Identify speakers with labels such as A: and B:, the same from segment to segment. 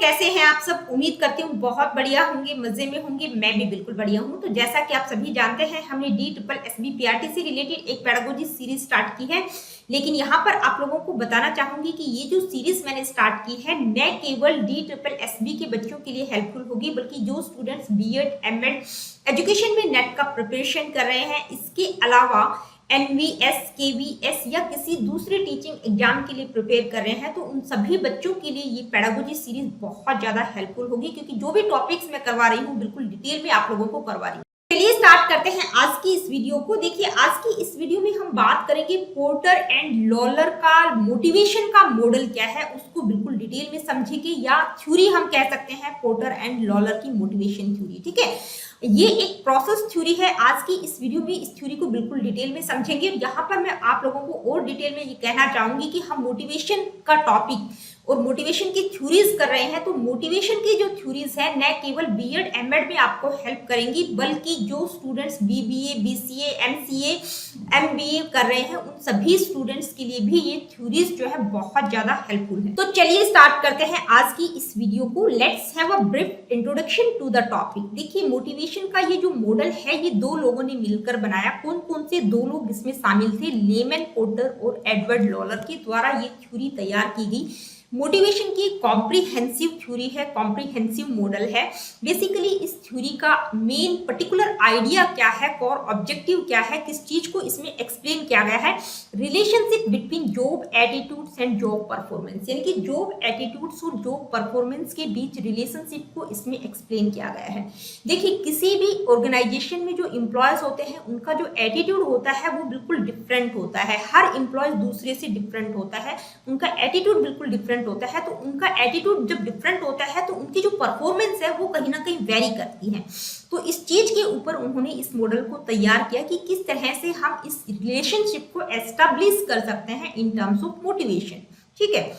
A: कैसे हैं आप सब। उम्मीद करती हूँ बहुत बढ़िया होंगे, मजे में होंगे। मैं भी बिल्कुल बढ़िया हूँ। तो जैसा कि आप सभी जानते हैं, हमने DSSB-PRT से रिलेटेड एक पेडागोजी सीरीज स्टार्ट की है। लेकिन यहाँ पर आप लोगों को बताना चाहूंगी कि ये जो सीरीज मैंने स्टार्ट की है न केवल DSSB के बच्चों के लिए हेल्पफुल होगी, बल्कि जो स्टूडेंट्स बीएड एमएड एजुकेशन में नेट का प्रिपरेशन कर रहे हैं, इसके अलावा NVS, KVS या किसी दूसरे टीचिंग एग्जाम के लिए प्रिपेयर कर रहे हैं, तो उन सभी बच्चों के लिए ये पेडागोजी सीरीज बहुत ज्यादा हेल्पफुल होगी, क्योंकि जो भी टॉपिक्स मैं करवा रही हूँ बिल्कुल डिटेल में आप लोगों को करवा रही हूँ। चलिए स्टार्ट करते हैं आज की इस वीडियो को। देखिए, आज की इस वीडियो में हम बात करेंगे पोर्टर एंड लॉलर का मोटिवेशन का मॉडल क्या है, उसको बिल्कुल डिटेल में समझेंगे, या थ्योरी हम कह सकते हैं पोर्टर एंड लॉलर की मोटिवेशन थ्योरी। ठीक है, ये एक प्रोसेस थ्योरी है। आज की इस वीडियो में इस थ्योरी को बिल्कुल डिटेल में समझेंगे। यहाँ पर मैं आप लोगों को और डिटेल में ये कहना चाहूंगी कि हम मोटिवेशन का टॉपिक और मोटिवेशन की थ्योरीज कर रहे हैं, तो मोटिवेशन की जो थ्योरीज है न केवल बीएड एमएड में आपको हेल्प करेंगी, बल्कि जो students BBA, BCA, MCA, MBA कर रहे हैं, उन सभी स्टूडेंट्स के लिए भी ये थ्योरीज जो है बहुत ज्यादा हेल्पफुल है। तो चलिए स्टार्ट करते हैं आज की इस वीडियो को। Let's have a brief introduction to the topic. देखिए, मोटिवेशन का ये जो मॉडल है, ये दो लोगों ने मिलकर बनाया। कौन कौन से दो लोग इसमें शामिल थे? लेमन पोर्टर और एडवर्ड लॉलर के द्वारा ये थ्योरी तैयार की गई। मोटिवेशन की कॉम्प्रिहेंसिव थ्योरी है, कॉम्प्रिहेंसिव मॉडल है। बेसिकली इस थ्योरी का मेन पर्टिकुलर आइडिया क्या है, कोर ऑब्जेक्टिव क्या है, किस चीज को इसमें एक्सप्लेन किया गया है? Relationship between job attitudes and job performance, यानी कि जॉब एटीट्यूड्स और जॉब परफॉर्मेंस के बीच रिलेशनशिप को इसमें एक्सप्लेन किया गया है। देखिए, किसी भी ऑर्गेनाइजेशन में जो एम्प्लॉयज होते हैं, उनका जो एटीट्यूड होता है वो बिल्कुल डिफरेंट होता है। हर एम्प्लॉयज दूसरे से डिफरेंट होता है, उनका एटीट्यूड बिल्कुल डिफरेंट होता है। तो उनका एटीट्यूड जब डिफरेंट होता है तो उनकी जो परफॉर्मेंस है वो कहीं ना कहीं वेरी करती है। तो इस चीज के ऊपर उन्होंने इस मॉडल को तैयार किया कि किस तरह से हम इस रिलेशनशिप को एस्टैब्लिश कर सकते हैं इन टर्म्स ऑफ मोटिवेशन। ठीक है,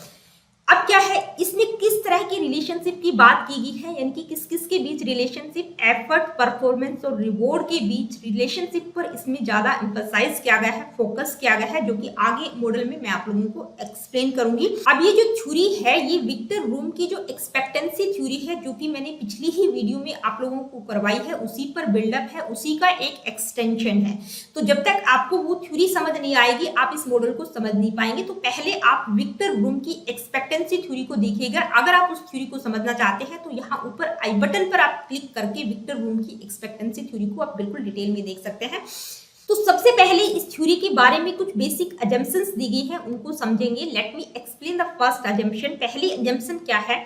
A: अब क्या है, इसमें किस तरह की रिलेशनशिप की बात की गई है, यानी कि किस किस के बीच रिलेशनशिप, एफर्ट, परफॉर्मेंस और रिवॉर्ड के बीच रिलेशनशिप पर इसमें ज्यादा एम्फसाइज किया गया है, फोकस किया गया है, जो कि आगे मॉडल में मैं आप लोगों को एक्सप्लेन करूंगी। अब ये जो थ्योरी है, ये विक्टर रूम की जो एक्सपेक्टेंसी थ्योरी है, जो कि मैंने पिछली ही वीडियो में आप लोगों को करवाई है, उसी पर बिल्डअप है, उसी का एक एक्सटेंशन है। तो जब तक आपको वो थ्योरी समझ नहीं आएगी, आप इस मॉडल को समझ नहीं पाएंगे। तो पहले आप विक्टर रूम की एक्सपेक्टेंसी थ्योरी को देखिएगा। अगर आप उस थ्योरी को समझना चाहते हैं तो यहाँ ऊपर आई बटन पर आप क्लिक करके विक्टर रूम की एक्सपेक्टेंसी थ्योरी को आप बिल्कुल डिटेल में देख सकते हैं। तो सबसे पहले इस थ्योरी के बारे में कुछ बेसिक अजम्पशंस दी गई हैं, उनको समझेंगे। Let me explain the first assumption. पहली अजम्पशन क्या है?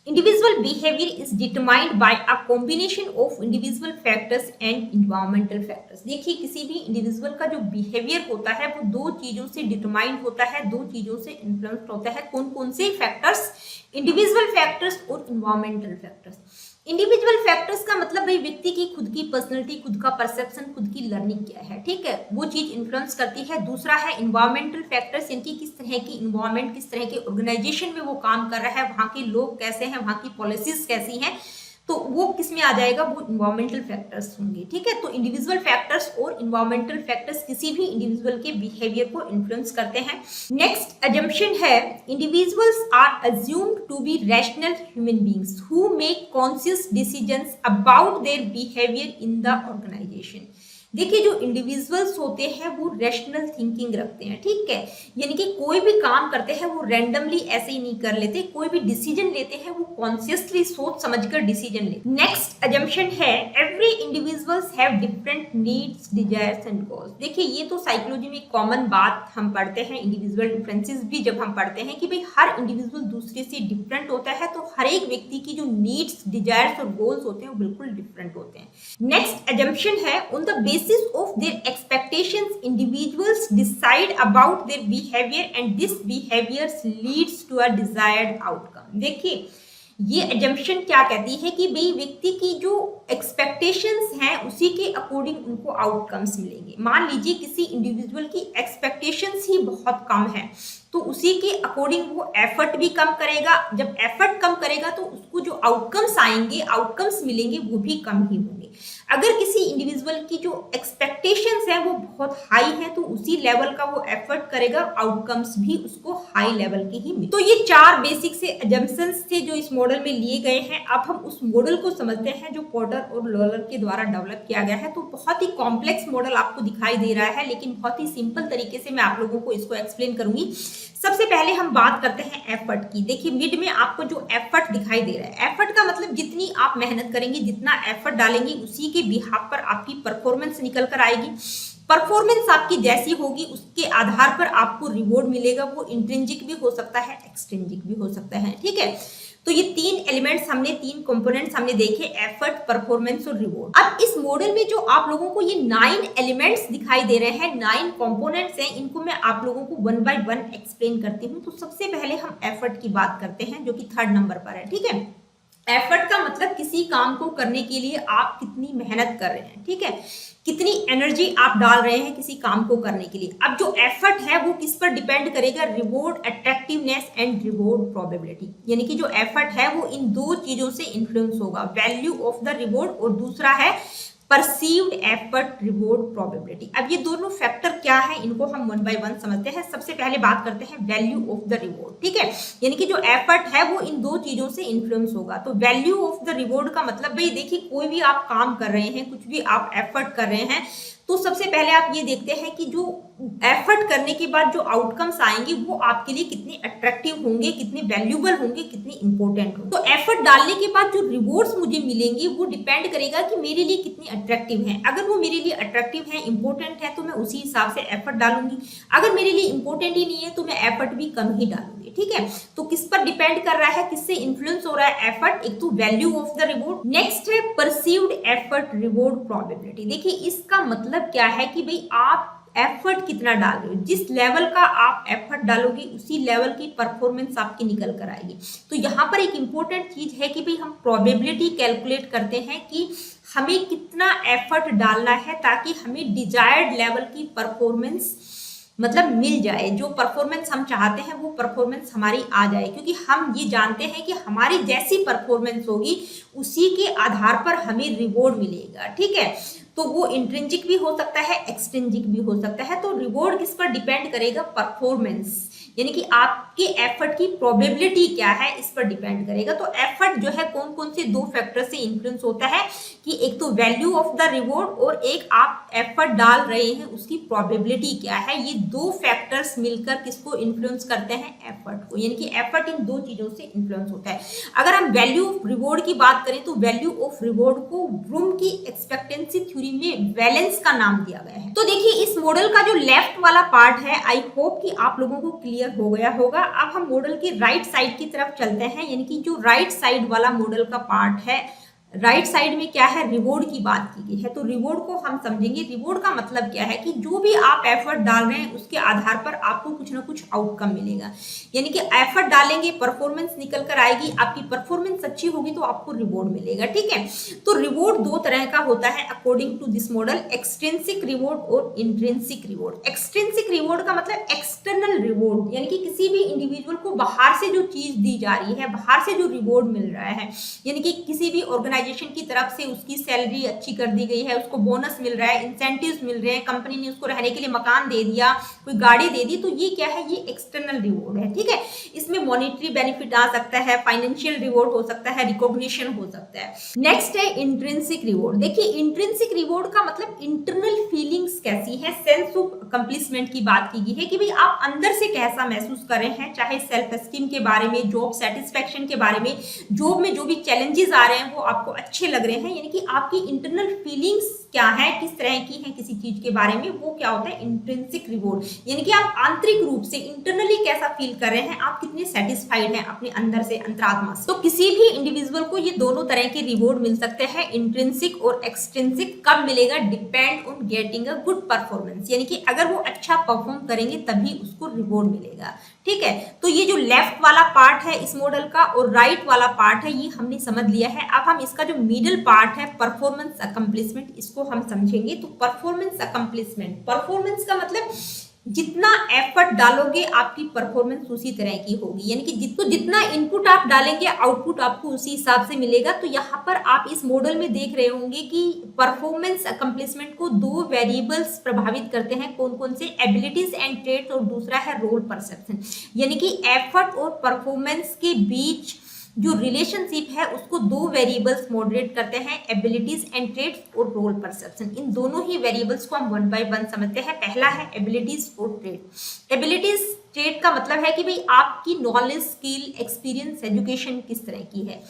A: Individual behavior is determined by a combination of individual factors and environmental factors। देखिए, किसी भी इंडिविजुअल का जो बिहेवियर होता है वो दो चीजों से डिटरमाइंड होता है, दो चीजों से इन्फ्लुएंस्ड होता है। कौन कौन से फैक्टर्स? इंडिविजुअल फैक्टर्स और इन्वायरमेंटल फैक्टर्स। इंडिविजुअल फैक्टर्स का मतलब भाई व्यक्ति की खुद की पर्सनैलिटी, खुद का परसेप्शन, खुद की लर्निंग क्या है, ठीक है, वो चीज इन्फ्लुएंस करती है। दूसरा है इन्वायरमेंटल फैक्टर्स, यानी कि किस तरह की इन्वायरमेंट, किस तरह के ऑर्गेनाइजेशन में वो काम कर रहा है, वहाँ के लोग कैसे हैं, वहाँ की पॉलिसीज कैसी हैं, तो वो किस में आ जाएगा? वो इन्वायरमेंटल फैक्टर्स होंगे। ठीक है, तो इंडिविजुअल फैक्टर्स और इन्वायरमेंटल फैक्टर्स किसी भी इंडिविजुअल के बिहेवियर को इन्फ्लुएंस करते हैं। नेक्स्ट अजम्पशन है, individuals are assumed to be rational human beings who make conscious decisions about their behaviour in the organisation. देखिए, जो इंडिविजुअल्स होते हैं वो रैशनल थिंकिंग रखते हैं, ठीक है, यानी कि कोई भी काम करते हैं वो रैंडमली ऐसे ही नहीं कर लेते, कोई भी डिसीजन लेते हैं वो कॉन्शियसली सोच समझकर डिसीजन लेते। नेक्स्ट अजम्पशन है, every individuals have different needs, desires and goals. देखिए, ये तो साइकोलॉजी में कॉमन बात हम पढ़ते हैं, इंडिविजुअल डिफरेंसेस भी जब हम पढ़ते हैं कि भाई हर इंडिविजुअल दूसरे से डिफरेंट होता है, तो हर एक व्यक्ति की जो नीड्स, डिजायर्स और गोल्स होते हैं वो बिल्कुल डिफरेंट होते हैं। नेक्स्ट अजम्पशन है, on the basis of their expectations individuals decide about their behavior and this behavior leads to a desired outcome। देखिए, ये एजम्पशन क्या कहती है कि भाई व्यक्ति की जो एक्सपेक्टेशंस हैं उसी के अकॉर्डिंग उनको आउटकम्स मिलेंगे। मान लीजिए किसी इंडिविजुअल की एक्सपेक्टेशंस ही बहुत कम है, तो उसी के अकॉर्डिंग वो एफर्ट भी कम करेगा। जब एफर्ट कम करेगा तो उसको जो आउटकम्स आएंगे, आउटकम्स मिलेंगे, वो भी कम ही होंगे। अगर किसी इंडिविजुअल की जो एक्सपेक्टेशंस परफॉर्मेंस है वो बहुत हाई है तो उसी लेवल का वो एफर्ट करेगा, आउटकम्स भी उसको हाई लेवल के ही मिले। तो ये 4 बेसिक से अजम्पशंस थे जो इस मॉडल में लिए गए हैं। अब हम उस मॉडल को समझते हैं जो पोर्टर और लॉलर के द्वारा डेवलप किया गया है। तो बहुत ही कॉम्प्लेक्स मॉडल आपको दिखाई दे रहा है, लेकिन बहुत ही सिंपल तरीके से मैं आप लोगों को इसको एक्सप्लेन करूंगी। सबसे पहले हम बात करते हैं एफर्ट की। देखिए मिड में आपको जो एफर्ट दिखाई दे रहा है, एफर्ट का मतलब जितनी आप मेहनत करेंगे, जितना एफर्ट डालेंगे, उसी के बिहाफ पर आपकी परफॉर्मेंस निकल कर आएगी। परफॉर्मेंस आपकी जैसी होगी उसके आधार पर आपको रिवॉर्ड मिलेगा। वो इंट्रिंसिक भी हो सकता है, एक्सट्रिंसिक भी हो सकता है, ठीक है। तो ये 3 एलिमेंट्स हमने, 3 कंपोनेंट्स हमने देखे, एफर्ट, परफॉर्मेंस और रिवॉर्ड। अब इस मॉडल में जो आप लोगों को ये 9 एलिमेंट्स दिखाई दे रहे हैं, 9 कंपोनेंट्स हैं, इनको मैं आप लोगों को 1 बाय 1 एक्सप्लेन करती हूँ। तो सबसे पहले हम एफर्ट की बात करते हैं जो कि 3rd नंबर पर है, ठीक है। एफर्ट का मतलब किसी काम को करने के लिए आप कितनी मेहनत कर रहे हैं, ठीक है, कितनी एनर्जी आप डाल रहे हैं किसी काम को करने के लिए। अब जो एफर्ट है वो किस पर डिपेंड करेगा, reward attractiveness and reward probability. यानी कि जो एफर्ट है वो इन 2 चीजों से इन्फ्लुएंस होगा, वैल्यू ऑफ द रिवॉर्ड और दूसरा है परसीव्ड एफर्ट रिवॉर्ड प्रोबेबिलिटी। अब ये दोनों फैक्टर क्या है, इनको हम 1 बाय 1 समझते हैं। सबसे पहले बात करते हैं वैल्यू ऑफ द रिवॉर्ड, ठीक है। यानी कि जो एफर्ट है वो इन 2 चीजों से इन्फ्लुएंस होगा। तो वैल्यू ऑफ द रिवॉर्ड का मतलब भाई देखिए कोई भी आप काम कर रहे हैं, कुछ भी आप एफर्ट कर रहे हैं, तो सबसे पहले आप ये देखते हैं कि जो एफर्ट करने के बाद जो आउटकम्स आएंगे वो आपके लिए कितने अट्रैक्टिव होंगे, कितने वैल्यूबल होंगे, कितने इंपॉर्टेंट होंगे। तो एफर्ट डालने के बाद जो रिवॉर्ड्स मुझे मिलेंगे वो डिपेंड करेगा कि मेरे लिए कितने अट्रैक्टिव हैं। अगर वो मेरे लिए अट्रैक्टिव है, इंपॉर्टेंट है, तो मैं उसी हिसाब से एफर्ट डालूंगी। अगर मेरे लिए इंपॉर्टेंट ही नहीं है तो मैं एफर्ट भी कम ही डालूंगी, ठीक है। तो किस पर डिपेंड कर रहा है, किससे इन्फ्लुएंस हो रहा है एफर्ट, एक तो value of the reward, next है परसीव्ड एफर्ट रिवॉर्ड प्रोबेबिलिटी। देखिए इसका मतलब क्या है कि भाई आप एफर्ट कितना डाल रहे हो, जिस लेवल का आप एफर्ट डालोगे उसी लेवल की परफॉर्मेंस आपकी निकल कर आएगी। तो यहाँ पर एक इंपॉर्टेंट चीज है कि भाई हम प्रोबेबिलिटी कैलकुलेट करते हैं कि हमें कितना एफर्ट डालना है ताकि हमें डिजायर्ड लेवल की परफॉर्मेंस मतलब मिल जाए। जो परफॉर्मेंस हम चाहते हैं वो परफॉर्मेंस हमारी आ जाए, क्योंकि हम ये जानते हैं कि हमारी जैसी परफॉर्मेंस होगी उसी के आधार पर हमें रिवॉर्ड मिलेगा, ठीक है। तो वो इंट्रिंसिक भी हो सकता है, एक्सट्रिंसिक भी हो सकता है। तो रिवॉर्ड किस पर डिपेंड करेगा, परफॉर्मेंस, यानी कि आपके एफर्ट की प्रोबेबिलिटी क्या है इस पर डिपेंड करेगा। तो एफर्ट जो है कौन कौन से 2 फैक्टर से इन्फ्लुएंस होता है कि एक तो वैल्यू ऑफ द रिवॉर्ड और एक आप एफर्ट डाल रहे हैं उसकी प्रोबेबिलिटी क्या है। ये 2 फैक्टर्स मिलकर किसको इन्फ्लुएंस करते हैं, एफर्ट को। यानी कि एफर्ट इन 2 चीजों से इन्फ्लुएंस होता है। अगर हम वैल्यू ऑफ रिवॉर्ड की बात करें तो वैल्यू ऑफ रिवॉर्ड को ब्रूम की एक्सपेक्टेंसी थ्योरी में वैलेंस का नाम दिया गया है। तो देखिए इस मॉडल का जो लेफ्ट वाला पार्ट है, आई होप कि आप लोगों को क्लियर हो गया होगा। अब हम मॉडल के राइट साइड की तरफ चलते हैं, यानी कि जो राइट साइड वाला मॉडल का पार्ट है, राइट साइड में क्या है, रिवॉर्ड की बात की गई है। तो रिवॉर्ड को हम समझेंगे। रिवॉर्ड का मतलब क्या है कि जो भी आप एफर्ट डाल रहे हैं उसके आधार पर आपको कुछ ना कुछ आउटकम मिलेगा। यानी कि एफर्ट डालेंगे, परफॉर्मेंस निकल कर आएगी, आपकी परफॉर्मेंस अच्छी होगी तो आपको रिवॉर्ड मिलेगा, ठीक है। तो रिवॉर्ड 2 तरह का होता है according to this model, extrinsic reward और इंट्रिंसिक रिवॉर्ड। एक्सट्रिंसिक रिवॉर्ड का मतलब एक्सटर्नल रिवॉर्ड, यानी कि किसी भी इंडिविजुअल को बाहर से जो चीज दी जा रही है, बाहर से जो रिवॉर्ड मिल रहा है, यानी कि किसी भी ऑर्गेनाइजेशन की तरफ से उसकी सैलरी अच्छी कर दी गई है, उसको बोनस मिल रहा है, इंसेंटिव्स मिल रहे हैं, कंपनी ने उसको रहने के लिए मकान दे दिया, कोई गाड़ी दे दी, तो ये क्या है, ये एक्सटर्नल रिवॉर्ड है, ठीक है। इसमें मॉनेटरी बेनिफिट आ सकता है, फाइनेंशियल रिवॉर्ड हो सकता है, रिकॉग्निशन हो सकता है। नेक्स्ट है इंट्रिंसिक रिवॉर्ड। देखिए इंट्रिंसिक रिवॉर्ड का मतलब इंटरनल फीलिंग्स कैसी है, सेंस ऑफ अकम्प्लिशमेंट की बात की गई है कि भाई आप अंदर से कैसा महसूस कर रहे हैं, चाहे सेल्फ एस्टीम के बारे में, जॉब सेटिस्फेक्शन के बारे में, जॉब में जो भी चैलेंजेस आ रहे हैं वो आपको अच्छे लग रहे हैं, यानी कि आपकी इंटरनल फीलिंग्स क्या है, किस तरह की है किसी चीज के बारे में, वो क्या होता है इंट्रिंसिक रिवॉर्ड। यानी कि आप आंतरिक रूप से इंटरनली कैसा फील कर रहे हैं, आप कितने सेटिस्फाइड हैं अपने अंदर से, अंतरात्मा से। तो किसी भी इंडिविजुअल को ये दोनों तरह के रिवॉर्ड मिल सकते हैं, इंट्रिंसिक और एक्सट्रिंसिक। कब मिलेगा, depend on getting a good performance, यानी कि अगर वो अच्छा परफॉर्म करेंगे तभी उसको रिवॉर्ड मिलेगा, ठीक है। तो ये जो लेफ्ट वाला पार्ट है इस मॉडल का और राइट वाला पार्ट है ये हमने समझ लिया है। अब हम इसका जो मिडिल पार्ट है परफॉर्मेंस अकम्प्लिशमेंट, इसको हम समझेंगे। तो परफॉर्मेंस अकम्प्लिशमेंट, परफॉर्मेंस का मतलब जितना एफर्ट डालोगे आपकी परफॉर्मेंस उसी तरह की होगी, यानी कि जितना इनपुट आप डालेंगे आउटपुट आपको उसी हिसाब से मिलेगा। तो यहाँ पर आप इस मॉडल में देख रहे होंगे कि परफॉर्मेंस अकम्प्लिशमेंट को दो वेरिएबल्स प्रभावित करते हैं, कौन कौन से, एबिलिटीज एंड ट्रेड्स, और दूसरा है रोल परसेप्शन। यानी कि एफर्ट और परफॉर्मेंस के बीच जो रिलेशनशिप है उसको दो वेरिएबल्स मॉडरेट करते हैं, एबिलिटीज एंड ट्रेड्स और रोल परसेप्शन। इन दोनों ही वेरिएबल्स को हम वन बाय वन समझते हैं। पहला है एबिलिटीज और ट्रेड। एबिलिटीज ट्रेड का मतलब है कि भाई आपकी नॉलेज, स्किल, एक्सपीरियंस, एजुकेशन किस तरह की है।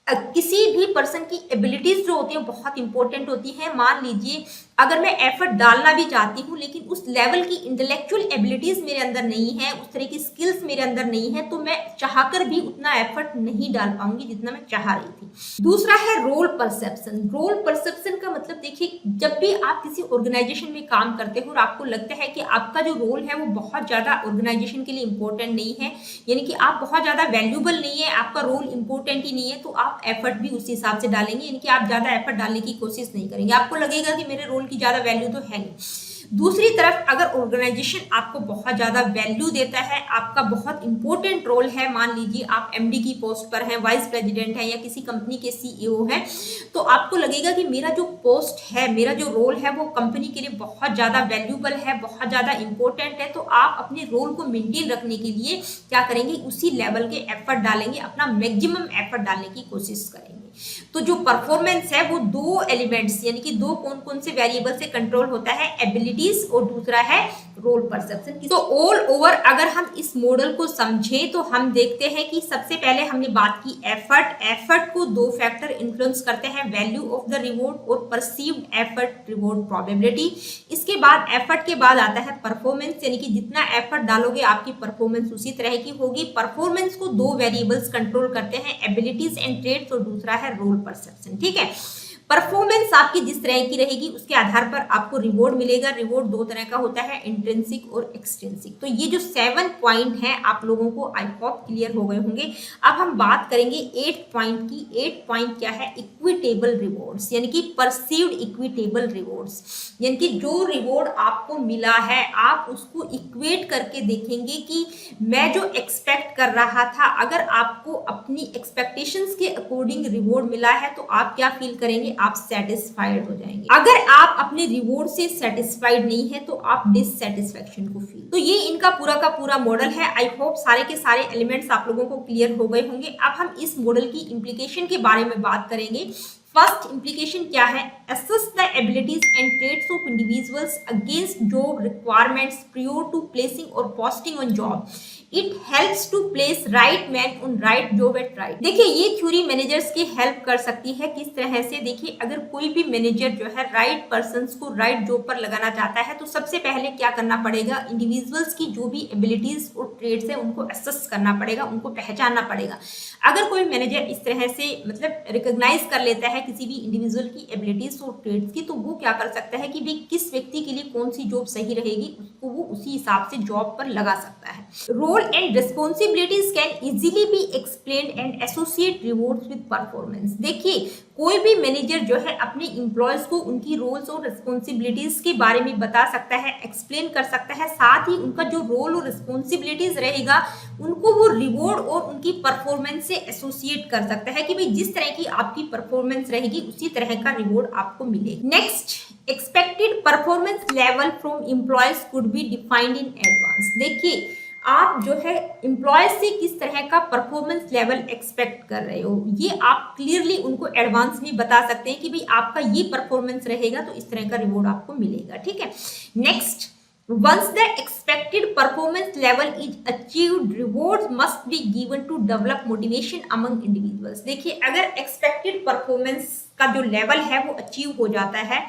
A: किसी भी पर्सन की एबिलिटीज जो होती है बहुत इंपॉर्टेंट होती है। मान लीजिए अगर मैं एफर्ट डालना भी चाहती हूँ लेकिन उस लेवल की इंटेलेक्चुअल एबिलिटीज मेरे अंदर नहीं है, उस तरह की स्किल्स मेरे अंदर नहीं है, तो मैं चाहकर भी उतना एफर्ट नहीं डाल पाऊंगी जितना मैं चाह रही थी। दूसरा है रोल परसेप्शन। रोल परसेप्शन का मतलब देखिए, जब भी आप किसी ऑर्गेनाइजेशन में काम करते हो और आपको लगता है कि आपका जो रोल है वो बहुत ज्यादा ऑर्गेनाइजेशन के लिए इंपॉर्टेंट नहीं है, यानी कि आप बहुत ज्यादा वैल्यूबल नहीं है, आपका रोल इंपॉर्टेंट ही नहीं है, तो आप एफर्ट भी उसी हिसाब से डालेंगे, यानी कि आप ज्यादा एफर्ट डालने की कोशिश नहीं करेंगे। आपको लगेगा कि मेरे रोल की ज्यादा वैल्यू तो है नहीं। दूसरी तरफ अगर ऑर्गेनाइजेशन आपको बहुत ज्यादा वैल्यू देता है, आपका बहुत इंपॉर्टेंट रोल है, मान लीजिए आप एमडी की पोस्ट पर हैं, वाइस प्रेसिडेंट है या किसी कंपनी के सीईओ हैं, तो आपको लगेगा कि मेरा जो पोस्ट है, मेरा जो रोल है वो कंपनी के लिए बहुत ज्यादा वैल्यूबल है, बहुत ज्यादा इंपॉर्टेंट है, तो आप अपने रोल को मेंटेन रखने के लिए क्या करेंगे, उसी लेवल के एफर्ट डालेंगे, अपना मैक्सिमम एफर्ट डालने की कोशिश करेंगे। तो जो परफॉर्मेंस है वो दो एलिमेंट्स, यानी कि दो कौन कौन से वेरिएबल से कंट्रोल होता है, एबिलिटीज और दूसरा है रोल परसेप्शन। तो ऑल ओवर अगर हम इस मॉडल को समझें तो हम देखते हैं कि सबसे पहले हमने बात की एफर्ट को दो फैक्टर इन्फ्लुएंस करते हैं, वैल्यू ऑफ द रिवॉर्ड और परसीव्ड एफर्ट रिवॉर्ड प्रोबेबिलिटी। इसके बाद एफर्ट के बाद आता है परफॉर्मेंस, यानी कि जितना एफर्ट डालोगे आपकी परफॉर्मेंस उसी तरह की होगी। परफॉर्मेंस को दो वेरिएबल्स कंट्रोल करते हैं, एबिलिटीज एंड ट्रेड्स, और दूसरा है रोल परसेप्शन। ठीक है, परफॉर्मेंस आपकी जिस तरह की रहेगी उसके आधार पर आपको रिवॉर्ड मिलेगा। रिवॉर्ड दो तरह का होता है, इंट्रिंसिक और एक्सट्रिंसिक। तो ये जो 7 पॉइंट हैं आप लोगों को आई होप क्लियर हो गए होंगे। अब हम बात करेंगे 8 पॉइंट की। 8 पॉइंट क्या है, इक्विटेबल रिवॉर्ड्स, यानी कि परसीव्ड इक्विटेबल रिवॉर्ड्स, यानी कि जो रिवॉर्ड आपको मिला है आप उसको इक्वेट करके देखेंगे कि मैं जो एक्सपेक्ट कर रहा था, अगर आपको अपनी एक्सपेक्टेशंस के अकॉर्डिंग रिवॉर्ड मिला है तो आप क्या फील करेंगे, आप सेटिस्फाइड हो जाएंगे। अगर आप अपने रिवॉर्ड से सेटिस्फाइड नहीं है तो आप डिससेटिस्फैक्शन को फील। तो ये इनका पूरा का पूरा मॉडल है। आई होप सारे के सारे एलिमेंट्स आप लोगों को क्लियर हो गए होंगे। अब हम इस मॉडल की इम्प्लीकेशन के बारे में बात करेंगे। फर्स्ट इम्प्लीकेशन क्या है, assess the abilities and traits of individuals against job requirements prior to placing or posting on job. It helps to place right man on right job at right. देखिए ये theory managers की help कर सकती है। किस तरह से, देखिए अगर कोई भी मैनेजर जो है राइट पर्सन्स को राइट जॉब पर लगाना चाहता है तो सबसे पहले क्या करना पड़ेगा, इंडिविजुअल्स की जो भी एबिलिटीज और ट्रेड्स है उनको असेस करना पड़ेगा, उनको पहचानना पड़ेगा। अगर कोई मैनेजर इस तरह से मतलब रिकॉग्नाइज कर लेता है किसी भी इंडिविजुअल की एबिलिटीज और ट्रेड्स की, तो वो क्या कर सकता है कि भाई किस व्यक्ति के लिए कौन सी जॉब सही रहेगी उसको वो उसी हिसाब से जॉब पर लगा सकता है। Role and responsibilities can easily be explained and associate rewards with performance. देखिए कोई भी मैनेजर जो है अपने इंप्लॉयज को उनकी रोल्स और रिस्पॉन्सिबिलिटीज के बारे में बता सकता है, एक्सप्लेन कर सकता है, साथ ही उनका जो रोल और रिस्पॉन्सिबिलिटीज रहेगा उनको वो रिवॉर्ड और उनकी परफॉर्मेंस से एसोसिएट कर सकता है कि भाई जिस तरह की आपकी परफॉर्मेंस रहेगी उसी तरह का रिवॉर्ड आपको मिलेगा। Next, expected performance level from employees could be defined in advance. देखिए आप जो है एम्प्लॉय से किस तरह का परफॉर्मेंस लेवल एक्सपेक्ट कर रहे हो, ये आप क्लियरली उनको एडवांस में बता सकते हैं कि भाई आपका ये परफॉर्मेंस रहेगा तो इस तरह का रिवॉर्ड आपको मिलेगा। ठीक है, next, once the expected performance level is achieved, rewards must be given to develop motivation among individuals। देखिए अगर expected performance का जो लेवल है वो अचीव हो जाता है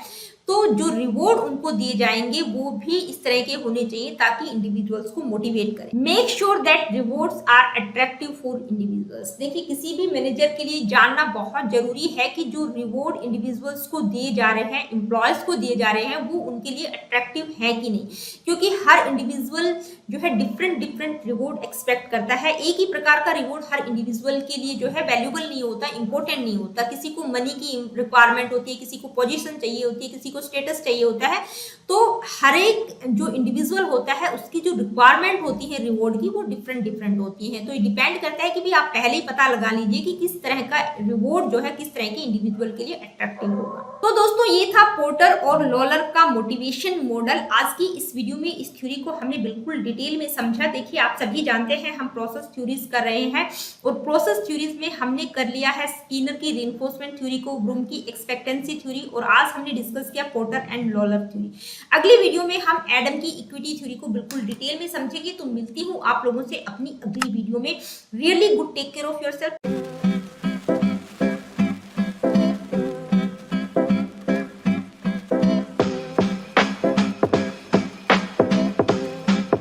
A: तो जो रिवॉर्ड उनको दिए जाएंगे वो भी इस तरह के होने चाहिए ताकि इंडिविजुअल्स को मोटिवेट करें। Make sure that rewards are attractive for individuals. देखिए किसी भी मैनेजर के लिए जानना बहुत जरूरी है कि जो रिवॉर्ड इंडिविजुअल्स को दिए जा रहे हैं, एम्प्लॉयज को दिए जा रहे हैं, वो उनके लिए अट्रैक्टिव है कि नहीं, क्योंकि हर इंडिविजुअल जो है डिफरेंट रिवॉर्ड एक्सपेक्ट करता है। एक ही प्रकार का रिवॉर्ड हर इंडिविजुअल के लिए जो है वैल्यूबल नहीं होता, इंपॉर्टेंट नहीं होता। किसी को मनी की रिक्वायरमेंट होती है, किसी को पोजीशन चाहिए होती है, किसी को स्टेटस चाहिए होता है। तो हर एक जो इंडिविजुअल होता है उसकी जो रिक्वायरमेंट होती है रिवॉर्ड की वो डिफरेंट होती है। तो ये डिपेंड करता है कि भी आप पहले ही पता लगा लीजिए कि किस तरह का रिवॉर्ड जो है किस तरह के इंडिविजुअल के लिए अट्रैक्टिव होगा। तो दोस्तों ये था पोर्टर और लॉलर का मोटिवेशन मॉडल। आज की इस वीडियो में इस थ्योरी को हमने बिल्कुल डिटेल में समझा। देखिए आप सभी जानते हैं हम प्रोसेस थ्योरीज कर रहे हैं और प्रोसेस थ्योरीज में हमने कर लिया है स्किनर की रिइंफोर्समेंट थ्योरी को, ब्रूम की एक्सपेक्टेंसी थ्योरी और आज हमने डिस्कस किया पोर्टर एंड लॉलर थ्योरी। अगली वीडियो में हम एडम की इक्विटी थ्योरी को बिल्कुल डिटेल में समझेंगे। तो मिलती हूँ आप लोगों से अपनी अगली वीडियो में। Really good, take care of yourself.